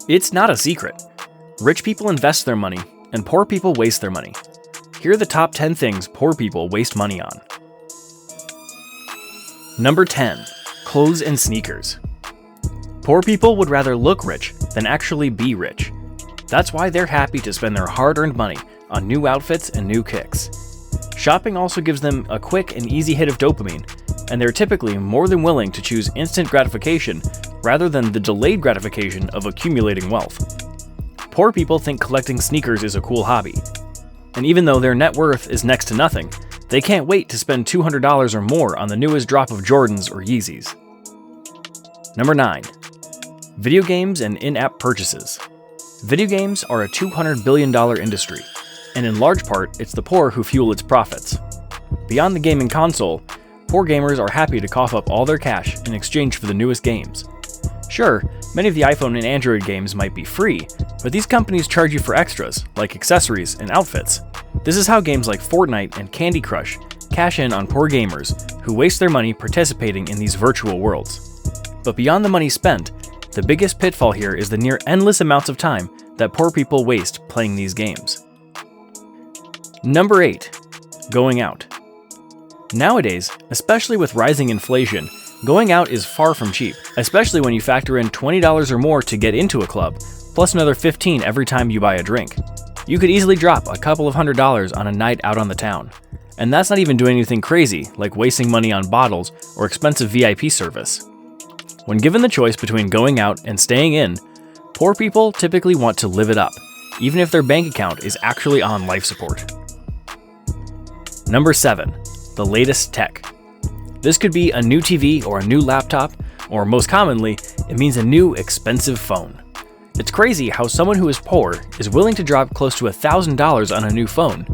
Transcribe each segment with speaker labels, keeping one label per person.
Speaker 1: It's not a secret. Rich people invest their money, and poor people waste their money. Here are the top 10 things poor people waste money on. Number 10. Clothes and sneakers. Poor people would rather look rich than actually be rich. That's why they're happy to spend their hard-earned money on new outfits and new kicks. Shopping also gives them a quick and easy hit of dopamine, and they're typically more than willing to choose instant gratification rather than the delayed gratification of accumulating wealth. Poor people think collecting sneakers is a cool hobby, and even though their net worth is next to nothing, they can't wait to spend $200 or more on the newest drop of Jordans or Yeezys. Number 9. Video games and in-app purchases. Video games are a $200 billion industry, and in large part, it's the poor who fuel its profits. Beyond the gaming console, poor gamers are happy to cough up all their cash in exchange for the newest games. Sure, many of the iPhone and Android games might be free, but these companies charge you for extras, like accessories and outfits. This is how games like Fortnite and Candy Crush cash in on poor gamers who waste their money participating in these virtual worlds. But beyond the money spent, the biggest pitfall here is the near endless amounts of time that poor people waste playing these games. Number 8. Going out. Nowadays, especially with rising inflation, going out is far from cheap, especially when you factor in $20 or more to get into a club, plus another $15 every time you buy a drink. You could easily drop a couple of $100s on a night out on the town. And that's not even doing anything crazy, like wasting money on bottles or expensive VIP service. When given the choice between going out and staying in, poor people typically want to live it up, even if their bank account is actually on life support. Number 7. The latest tech. This could be a new TV or a new laptop, or most commonly, it means a new expensive phone. It's crazy how someone who is poor is willing to drop close to $1,000 on a new phone.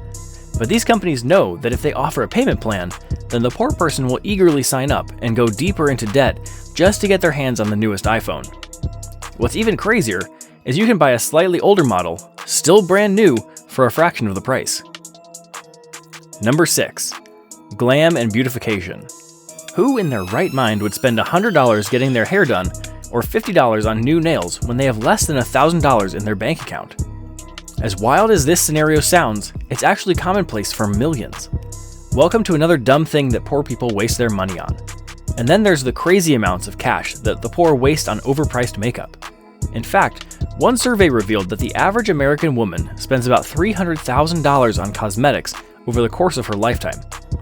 Speaker 1: But these companies know that if they offer a payment plan, then the poor person will eagerly sign up and go deeper into debt just to get their hands on the newest iPhone. What's even crazier is you can buy a slightly older model, still brand new, for a fraction of the price. Number 6. Glam and beautification. Who in their right mind would spend $100 getting their hair done or $50 on new nails when they have less than $1,000 in their bank account? As wild as this scenario sounds, it's actually commonplace for millions. Welcome to another dumb thing that poor people waste their money on. And then there's the crazy amounts of cash that the poor waste on overpriced makeup. In fact, one survey revealed that the average American woman spends about $300,000 on cosmetics over the course of her lifetime.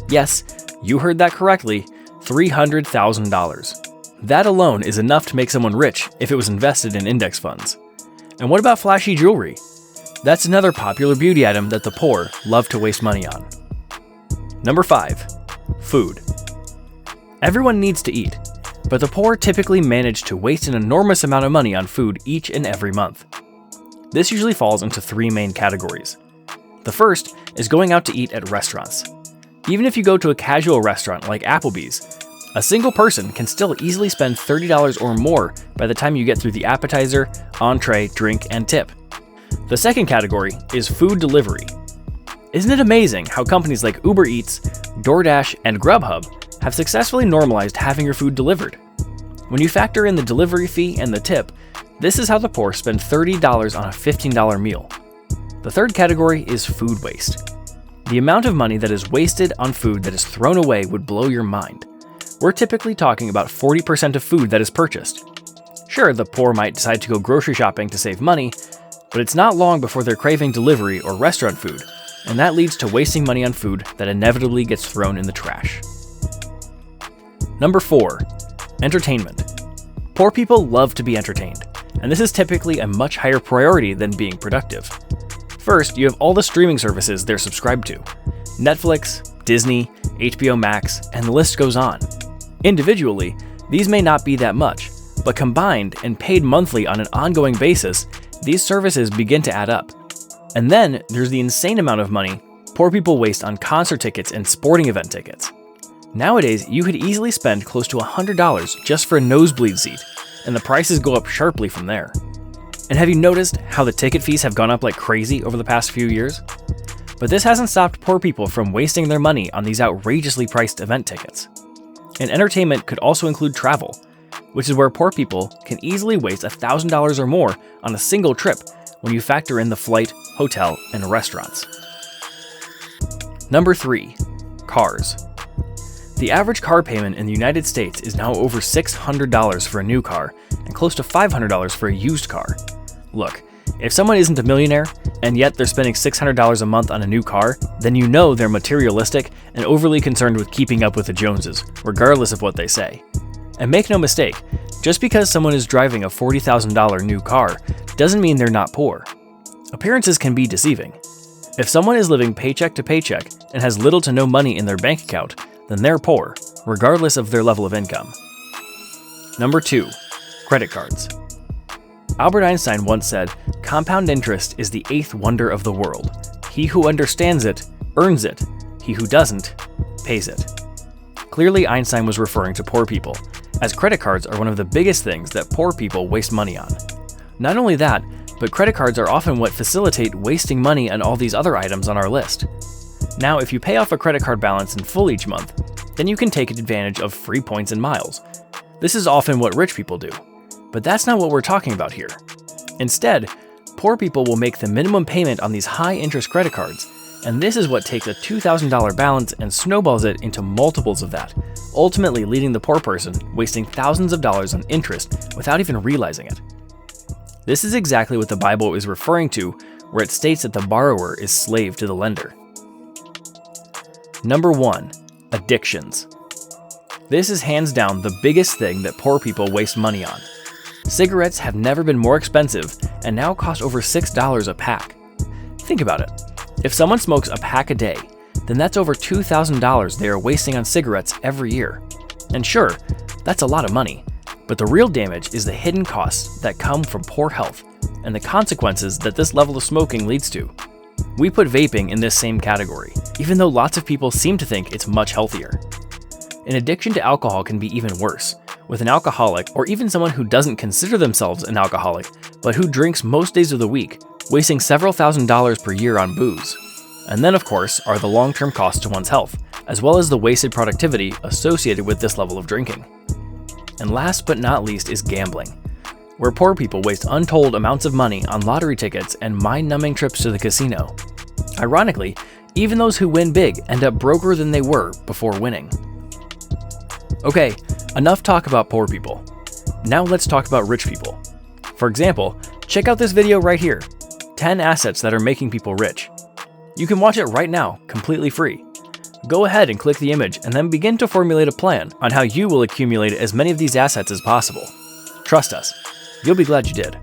Speaker 1: Yes, you heard that correctly, $300,000. That alone is enough to make someone rich if it was invested in index funds. And what about flashy jewelry? That's another popular beauty item that the poor love to waste money on. Number 5. Food. Everyone needs to eat, but the poor typically manage to waste an enormous amount of money on food each and every month. This usually falls into 3 main categories. The first is going out to eat at restaurants. Even if you go to a casual restaurant like Applebee's, a single person can still easily spend $30 or more by the time you get through the appetizer, entree, drink, and tip. The second category is food delivery. Isn't it amazing how companies like Uber Eats, DoorDash, and Grubhub have successfully normalized having your food delivered? When you factor in the delivery fee and the tip, this is how the poor spend $30 on a $15 meal. The third category is food waste. The amount of money that is wasted on food that is thrown away would blow your mind. We're typically talking about 40% of food that is purchased. Sure, the poor might decide to go grocery shopping to save money, but it's not long before they're craving delivery or restaurant food, and that leads to wasting money on food that inevitably gets thrown in the trash. Number 4. Entertainment. Poor people love to be entertained, and this is typically a much higher priority than being productive. First, you have all the streaming services they're subscribed to: Netflix, Disney, HBO Max, and the list goes on. Individually, these may not be that much, but combined and paid monthly on an ongoing basis, these services begin to add up. And then there's the insane amount of money poor people waste on concert tickets and sporting event tickets. Nowadays, you could easily spend close to $100 just for a nosebleed seat, and the prices go up sharply from there. And have you noticed how the ticket fees have gone up like crazy over the past few years? But this hasn't stopped poor people from wasting their money on these outrageously priced event tickets. And entertainment could also include travel. which is where poor people can easily waste $1,000 or more on a single trip when you factor in the flight, hotel, and restaurants. Number 3. Cars. The average car payment in the United States is now over $600 for a new car and close to $500 for a used car. Look, if someone isn't a millionaire and yet they're spending $600 a month on a new car, then you know they're materialistic and overly concerned with keeping up with the Joneses, regardless of what they say. And make no mistake, just because someone is driving a $40,000 new car doesn't mean they're not poor. Appearances can be deceiving. If someone is living paycheck to paycheck and has little to no money in their bank account, then they're poor, regardless of their level of income. Number 2. Credit cards. Albert Einstein once said, "Compound interest is the 8th wonder of the world. He who understands it, earns it. He who doesn't, pays it." Clearly, Einstein was referring to poor people, as credit cards are one of the biggest things that poor people waste money on. Not only that, but credit cards are often what facilitate wasting money on all these other items on our list. Now, if you pay off a credit card balance in full each month, then you can take advantage of free points and miles. This is often what rich people do. But that's not what we're talking about here. Instead, poor people will make the minimum payment on these high-interest credit cards, and this is what takes a $2,000 balance and snowballs it into multiples of that, ultimately leading the poor person wasting thousands of dollars on interest without even realizing it. This is exactly what the Bible is referring to, where it states that the borrower is slave to the lender. Number 1. Addictions. This is hands down the biggest thing that poor people waste money on. Cigarettes have never been more expensive and now cost over $6 a pack. Think about it. If someone smokes a pack a day, then that's over $2,000 they are wasting on cigarettes every year. And sure, that's a lot of money, but the real damage is the hidden costs that come from poor health and the consequences that this level of smoking leads to. We put vaping in this same category, even though lots of people seem to think it's much healthier. An addiction to alcohol can be even worse, with an alcoholic, or even someone who doesn't consider themselves an alcoholic, but who drinks most days of the week, wasting several $1,000s per year on booze. And then, of course, are the long-term costs to one's health, as well as the wasted productivity associated with this level of drinking. And last but not least is gambling, where poor people waste untold amounts of money on lottery tickets and mind-numbing trips to the casino. Ironically, even those who win big end up broker than they were before winning. Okay, enough talk about poor people. Now let's talk about rich people. For example, check out this video right here, 10 assets that are making people rich. You can watch it right now, completely free. Go ahead and click the image and then begin to formulate a plan on how you will accumulate as many of these assets as possible. Trust us, you'll be glad you did.